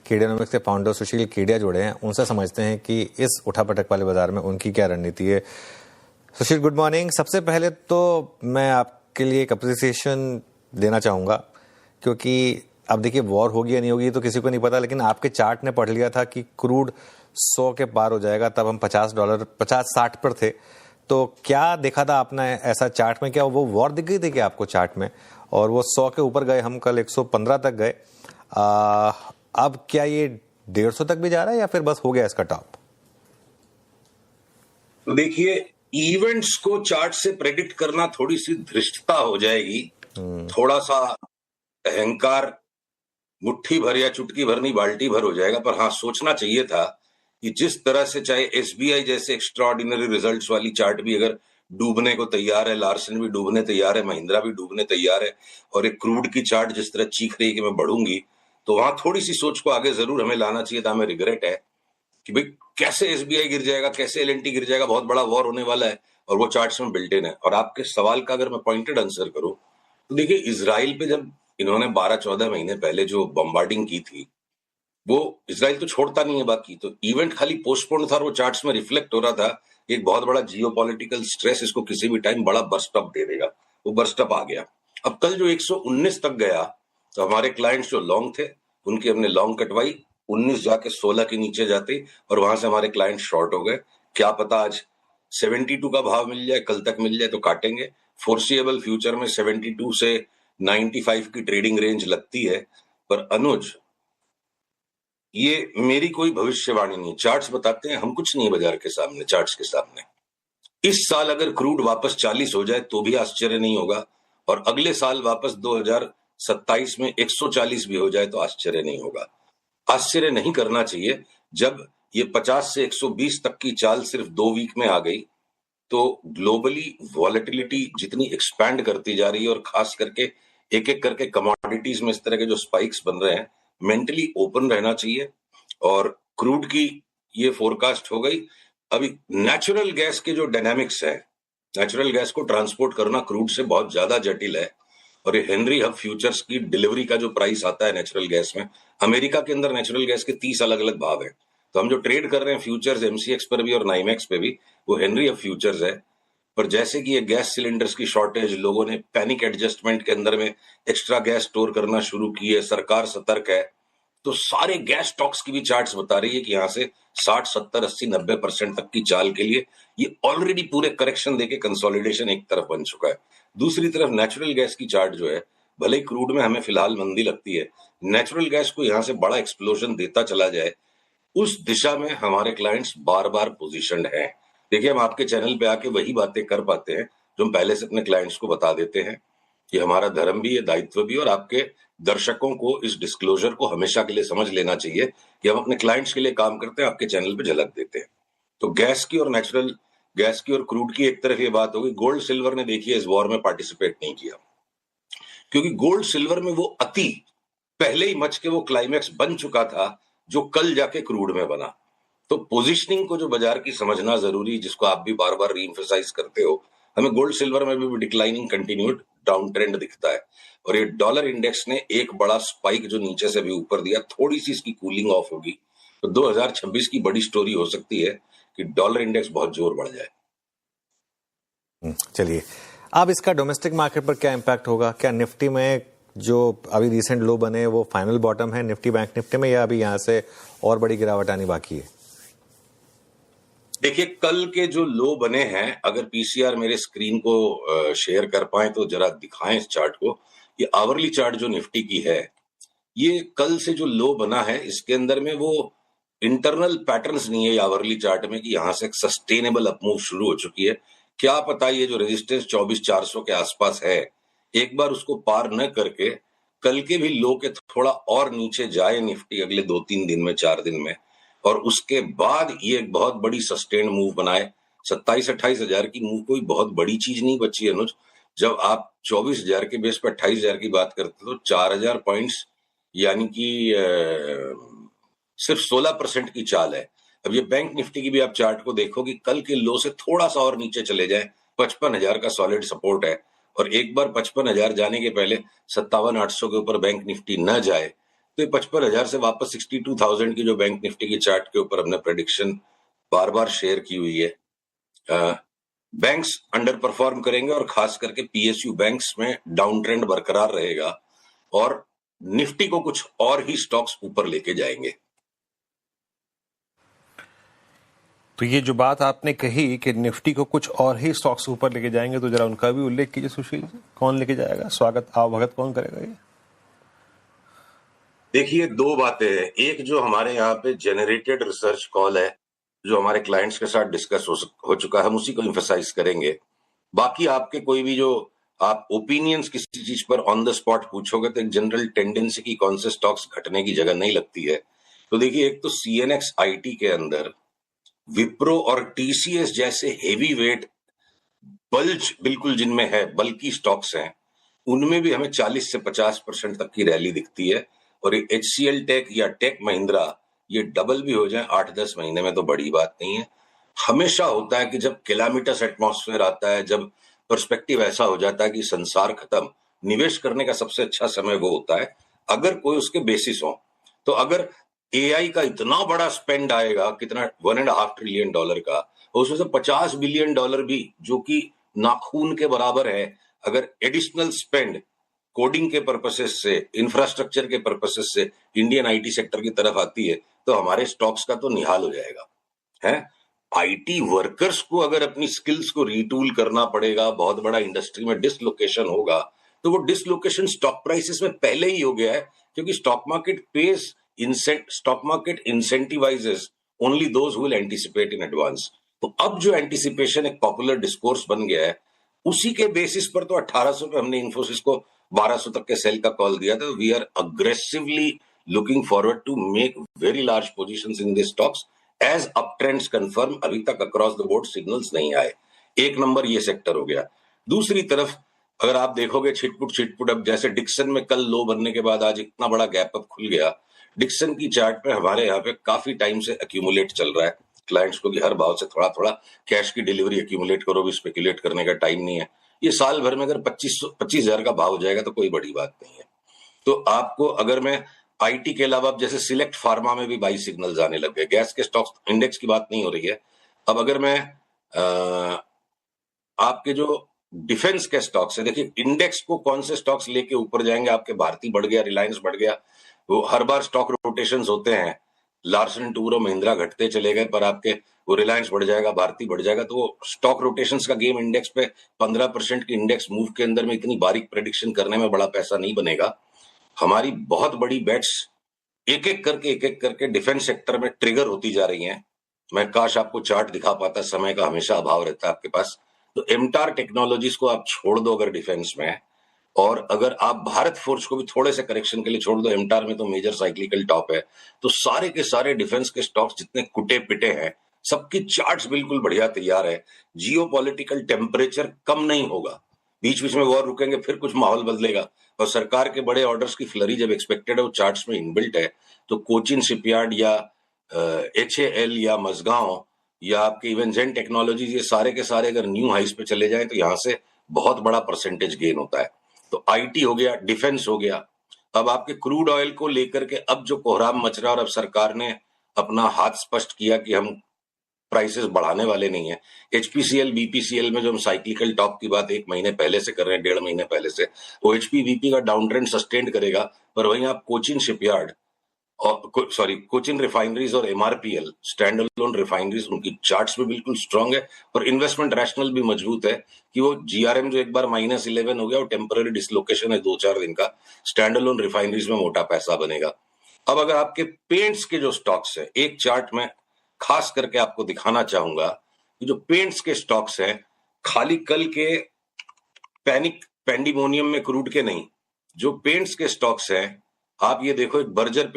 केडियानॉमिक्स के फाउंडर सुशील केडिया जुड़े हैं, उनसे समझते हैं कि इस उठापटक वाले बाजार में उनकी क्या रणनीति है। सुशील, गुड मॉर्निंग। सबसे पहले तो मैं आपके लिए एक अप्रिसिएशन देना चाहूँगा, क्योंकि अब देखिए वॉर होगी या नहीं होगी तो किसी को नहीं पता, लेकिन आपके चार्ट ने पढ़ लिया था कि क्रूड 100 के पार हो जाएगा, तब हम $50 पर थे। तो क्या देखा था आपने ऐसा चार्ट में? क्या वो वॉर दिख गई थी क्या आपको चार्ट में? और वो 100 के ऊपर गए, हम कल 115 तक गए। अब क्या ये 150 तक भी जा रहा है या फिर बस हो गया इसका टॉप? तो देखिए, इवेंट्स को चार्ट से प्रेडिक्ट करना थोड़ी सी धृष्टता हो जाएगी, थोड़ा सा अहंकार, मुट्ठी भर या चुटकी भर नहीं बाल्टी भर हो जाएगा। पर हाँ, सोचना चाहिए था कि जिस तरह से चाहे एसबीआई जैसे एक्स्ट्राऑर्डिनरी रिजल्ट्स वाली चार्ट भी अगर डूबने को तैयार है, लार्सन भी डूबने तैयार है, महिंद्रा भी डूबने तैयार है, और एक क्रूड की चार्ट जिस तरह चीख रही है कि मैं बढ़ूंगी, तो वहां थोड़ी सी सोच को आगे जरूर हमें लाना चाहिए था। हमें रिग्रेट है कि भाई कैसे एसबीआई गिर जाएगा, कैसे एलएनटी गिर जाएगा, बहुत बड़ा वॉर होने वाला है और वो चार्ट्स में बिल्ट इन है। और आपके सवाल का अगर मैं पॉइंटेड आंसर करूं तो देखिए, इजराइल पे जब इन्होंने 12-14 महीने पहले जो बम्बार्डिंग की थी, वो इजराइल तो छोड़ता नहीं है बाकी, तो इवेंट खाली पोस्टपोन था और वो चार्ट्स में रिफ्लेक्ट हो रहा था। एक बहुत बड़ा जियोपॉलिटिकल स्ट्रेस इसको किसी भी टाइम बड़ा बर्स्ट अप दे देगा, वो बर्स्ट अप आ गया। अब कल जो 119 तक गया, तो हमारे क्लाइंट्स जो लॉन्ग थे उनकी हमने लॉन्ग कटवाई, 19 जाके 16 के नीचे जाते और वहां से हमारे क्लाइंट शॉर्ट हो गए। क्या पता आज 72 का भाव मिल जाए, कल तक मिल जाए तो काटेंगे। फोर्सिएबल फ्यूचर में 72 से 95 की ट्रेडिंग रेंज लगती है। पर अनुज, ये मेरी कोई भविष्यवाणी नहीं, चार्ट्स बताते हैं, हम कुछ नहीं है बाजार के सामने, चार्ट्स के सामने। इस साल अगर क्रूड वापस 40 हो जाए तो भी आश्चर्य नहीं होगा, और अगले साल वापस 2027 में 140 भी हो जाए तो आश्चर्य नहीं होगा। आश्चर्य नहीं करना चाहिए। जब ये 50 से 120 तक की चाल सिर्फ 2 वीक में आ गई, तो ग्लोबली वॉलेटिलिटी जितनी एक्सपैंड करती जा रही है, और खास करके एक एक करके कमोडिटीज में इस तरह के जो स्पाइक्स बन रहे हैं, मेंटली ओपन रहना चाहिए। और क्रूड की ये फोरकास्ट हो गई। अभी नेचुरल गैस के जो डायनामिक्स है, नेचुरल गैस को ट्रांसपोर्ट करना क्रूड से बहुत ज्यादा जटिल है। और ये हेनरी हब फ्यूचर्स की डिलीवरी का जो प्राइस आता है नेचुरल गैस में, अमेरिका के अंदर नेचुरल गैस के 30 अलग अलग भाव है। तो हम जो ट्रेड कर रहे हैं फ्यूचर्स एमसीएक्स पर भी और नाइमेक्स पे भी, वो हेनरी हब फ्यूचर्स है। पर जैसे कि ये गैस सिलेंडर्स की शॉर्टेज, लोगों ने पैनिक एडजस्टमेंट के अंदर में एक्स्ट्रा गैस स्टोर करना शुरू की है, सरकार सतर्क है, तो सारे गैस स्टॉक्स की भी चार्ट्स बता रही है कि यहाँ से 60, 70, 80, 90% तक की चाल के लिए ये ऑलरेडी पूरे करेक्शन देके कंसोलिडेशन एक तरफ बन चुका है। दूसरी तरफ नेचुरल गैस की चार्ट जो है, भले ही क्रूड में हमें फिलहाल मंदी लगती है, नेचुरल गैस को यहाँ से बड़ा एक्सप्लोजन देता चला जाए, उस दिशा में हमारे क्लाइंट्स बार बार पोजिशनड हैं। देखिए, हम आपके चैनल पे आके वही बातें कर पाते हैं जो हम पहले से अपने क्लाइंट्स को बता देते हैं, कि हमारा धर्म भी है, दायित्व भी, और आपके दर्शकों को इस डिस्क्लोजर को हमेशा के लिए समझ लेना चाहिए कि हम अपने क्लाइंट्स के लिए काम करते हैं, आपके चैनल पे झलक देते हैं। तो गैस की और नेचुरल गैस की और क्रूड की एक तरफ ये बात होगी। गोल्ड सिल्वर ने देखिए इस वॉर में पार्टिसिपेट नहीं किया, क्योंकि गोल्ड सिल्वर में वो अति पहले ही मच के वो क्लाइमैक्स बन चुका था जो कल जाके क्रूड में बना। तो पोजीशनिंग को जो बाजार की समझना जरूरी, जिसको आप भी बार बार रीइंफोसाइज करते हो, हमें गोल्ड सिल्वर में भी डिक्लाइनिंग कंटिन्यूड डाउन ट्रेंड दिखता है। और ये डॉलर इंडेक्स ने एक बड़ा स्पाइक जो नीचे से भी ऊपर दिया, थोड़ी सी इसकी कूलिंग ऑफ होगी तो 2026 की बड़ी स्टोरी हो सकती है कि डॉलर इंडेक्स बहुत जोर बढ़ जाए। चलिए, अब इसका डोमेस्टिक मार्केट पर क्या इंपैक्ट होगा? क्या निफ्टी में जो अभी रिसेंट लो बने वो फाइनल बॉटम है निफ्टी बैंक निफ्टी में, या अभी यहां से और बड़ी गिरावट आनी बाकी है? देखिए, कल के जो लो बने हैं, अगर पीसीआर मेरे स्क्रीन को शेयर कर पाए तो जरा दिखाएं इस चार्ट को। ये आवरली चार्ट जो निफ्टी की है, ये कल से जो लो बना है, इसके अंदर में वो इंटरनल पैटर्न्स नहीं है आवरली चार्ट में कि यहां से एक सस्टेनेबल अपमूव शुरू हो चुकी है। क्या पता ये जो रेजिस्टेंस 24,400 के आसपास है, एक बार उसको पार न करके कल के भी लो के थोड़ा और नीचे जाए निफ्टी अगले 2-3 दिन में, 4 दिन में, और उसके बाद ये एक बहुत बड़ी सस्टेन मूव बनाए। 27-28 हजार की मूव कोई बहुत बड़ी चीज नहीं बची अनुज। जब आप 24,000 के बेस पर 28,000 की बात करते हो तो 4,000 पॉइंट्स, यानी कि सिर्फ 16% की चाल है। अब ये बैंक निफ्टी की भी आप चार्ट को देखो कि कल के लो से थोड़ा सा और नीचे चले जाए, 55,000 का सॉलिड सपोर्ट है, और एक बार 55,000 जाने के पहले 57,800 के ऊपर बैंक निफ्टी न जाए तो ये 55,000 से वापस 62,000 की जो बैंक निफ्टी की चार्ट के ऊपर हमने प्रेडिक्शन बार बार शेयर की हुई है। बैंक्स अंडर परफॉर्म करेंगे और खास करके पीएसयू बैंक्स में डाउन ट्रेंड बरकरार रहेगा और निफ्टी को कुछ और ही स्टॉक्स ऊपर लेके जाएंगे। तो ये जो बात आपने कही कि निफ्टी को कुछ और ही स्टॉक्स ऊपर लेके जाएंगे, तो जरा उनका भी उल्लेख कीजिए सुशील जी। कौन लेके जाएगा? स्वागत आप भगत कौन करेगा ये? देखिए, दो बातें हैं। एक जो हमारे यहाँ पे जेनरेटेड रिसर्च कॉल है, जो हमारे क्लाइंट्स के साथ डिस्कस हो चुका है, हम उसी को एम्फसाइज करेंगे। बाकी आपके कोई भी जो आप ओपिनियंस किसी चीज पर ऑन द स्पॉट पूछोगे तो एक जनरल टेंडेंसी की कौन से स्टॉक्स घटने की जगह नहीं लगती है। तो देखिए, एक तो सीएनएक्स आईटी के अंदर विप्रो और टीसीएस जैसे हेवी वेट बल्ज बिल्कुल जिनमें है, बल्कि स्टॉक्स हैं, उनमें भी हमें 40 से 50% तक की रैली दिखती है। और एचसीएल टेक या टेक महिंद्रा ये डबल भी हो जाए 8-10 महीने में तो बड़ी बात नहीं है। हमेशा होता है कि जब किलोमीटर्स एटमॉस्फेयर आता है, जब पर्सपेक्टिव ऐसा हो जाता है कि संसार खत्म, निवेश करने का सबसे अच्छा समय वो होता है अगर कोई उसके बेसिस हो। तो अगर एआई का इतना बड़ा स्पेंड आएगा, कितना $1.5 ट्रिलियन का, उसमें से $50 बिलियन भी, जो कि नाखून के बराबर है, अगर एडिशनल स्पेंड कोडिंग के पर्पसेस से, इंफ्रास्ट्रक्चर के पर्पसेस से इंडियन आईटी सेक्टर की तरफ आती है, तो हमारे स्टॉक्स का तो निहाल हो जाएगा है। आईटी वर्कर्स को अगर अपनी स्किल्स को रीटूल करना पड़ेगा, बहुत बड़ा इंडस्ट्री में डिसलोकेशन होगा, तो वो डिसलोकेशन स्टॉक प्राइसेस में पहले ही हो गया है, क्योंकि stock market incentivizes only those who will anticipate in advance. तो अब जो एंटिसिपेशन एक पॉपुलर डिस्कोर्स बन गया है, उसी के बेसिस पर तो 1800 पे हमने इन्फोसिस को 1200 तक के सेल का कॉल दिया था। We are aggressively looking forward to make very large positions in this stocks as up trends confirm. अभी तक अक्रॉस द बोर्ड सिग्नल्स नहीं आए। एक नंबर ये सेक्टर हो गया। दूसरी तरफ अगर आप देखोगे छिटपुट अब जैसे डिक्सन में कल लो बनने के बाद आज इतना बड़ा गैप अप खुल गया। डिक्सन की चार्ट पे हमारे यहाँ पे काफी टाइम से एक्यूमुलेट चल रहा है। क्लाइंट्स को भी हर भाव से थोड़ा थोड़ा कैश की डिलीवरी एक्यूमुलेट करो, भी स्पेकुलेट करने का टाइम नहीं है। ये साल भर में अगर 25,000 का भाव हो जाएगा तो कोई बड़ी बात नहीं है। तो आपको अगर मैं आईटी के अलावा अब जैसे सिलेक्ट फार्मा में भी बाई सिग्नल्स आने लग गए। गैस के स्टॉक्स इंडेक्स की बात नहीं हो रही है। अब अगर मैं आपके जो डिफेंस के स्टॉक्स है, देखिए इंडेक्स को कौन से स्टॉक्स लेके ऊपर जाएंगे। आपके भारती बढ़ गया, रिलायंस बढ़ गया, वो हर बार स्टॉक रोटेशंस होते हैं। लार्सन टूरो महिंद्रा घटते चले गए, पर आपके वो रिलायंस बढ़ जाएगा, भारती बढ़ जाएगा। तो वो स्टॉक रोटेशंस का गेम इंडेक्स पे 15% की इंडेक्स मूव के अंदर में इतनी बारीक प्रेडिक्शन करने में बड़ा पैसा नहीं बनेगा। हमारी बहुत बड़ी बेट्स एक एक करके डिफेंस सेक्टर में ट्रिगर होती जा रही हैं। मैं काश आपको चार्ट दिखा पाता, समय का हमेशा अभाव रहता है आपके पास। तो एमटार टेक्नोलॉजीज को आप छोड़ दो अगर डिफेंस में, और अगर आप भारत फोर्स को भी थोड़े से करेक्शन के लिए छोड़ दो, एमटार में तो मेजर साइक्लिकल टॉप है। तो सारे के सारे डिफेंस के स्टॉक्स जितने कुटे पिटे हैं, सबकी चार्ट्स बिल्कुल बढ़िया तैयार है। जियोपॉलिटिकल टेम्परेचर कम नहीं होगा, बीच बीच में वॉर रुकेंगे, फिर कुछ माहौल बदलेगा, और सरकार के बड़े ऑर्डर्स की फ्लरी जब एक्सपेक्टेड है, वो चार्ट्स में इनबिल्ट है। तो कोचिन शिपयार्ड या HAL या मजगांव या आपके इवन जेन टेक्नोलॉजीज, ये सारे के सारे अगर न्यू हाइस पे चले जाएं तो यहाँ से बहुत बड़ा परसेंटेज गेन होता है। तो आईटी हो गया, डिफेंस हो गया। अब आपके क्रूड ऑयल को लेकर के अब जो कोहराम मच रहा है, और अब सरकार ने अपना हाथ स्पष्ट किया कि हम प्राइसेस बढ़ाने वाले नहीं है। HPCL BPCL में जो हम साइक्लिकल टॉप की बात 1 महीने पहले से कर रहे हैं, 1.5 महीने पहले से, वो HPVP का डाउन ट्रेंड सस्टेन करेगा। पर वहीं आप कोचिन शिपयार्ड और कोचिन रिफाइनरीज और MRPL स्टैंड अलोन रिफाइनरीज, उनकी चार्ट्स भी बिल्कुल स्ट्रांग है और इन्वेस्टमेंट रैशनल भी मजबूत है कि वो GRM जो एक बार -11 हो गया, वो टेम्पररी डिसलोकेशन है 2-4 दिन का। स्टैंड अलोन रिफाइनरीज में मोटा पैसा बनेगा। अब अगर आपके पेंट्स के जो स्टॉक्स है, एक चार्ट में खास करके आपको दिखाना चाहूंगा कि जो पेंट्स के स्टॉक्स हैं, खाली कल के पैंडिमोनियम में क्रूड के नहीं, जो पेंट्स के स्टॉक्स हैं, आप ये देखो, एक बर्जर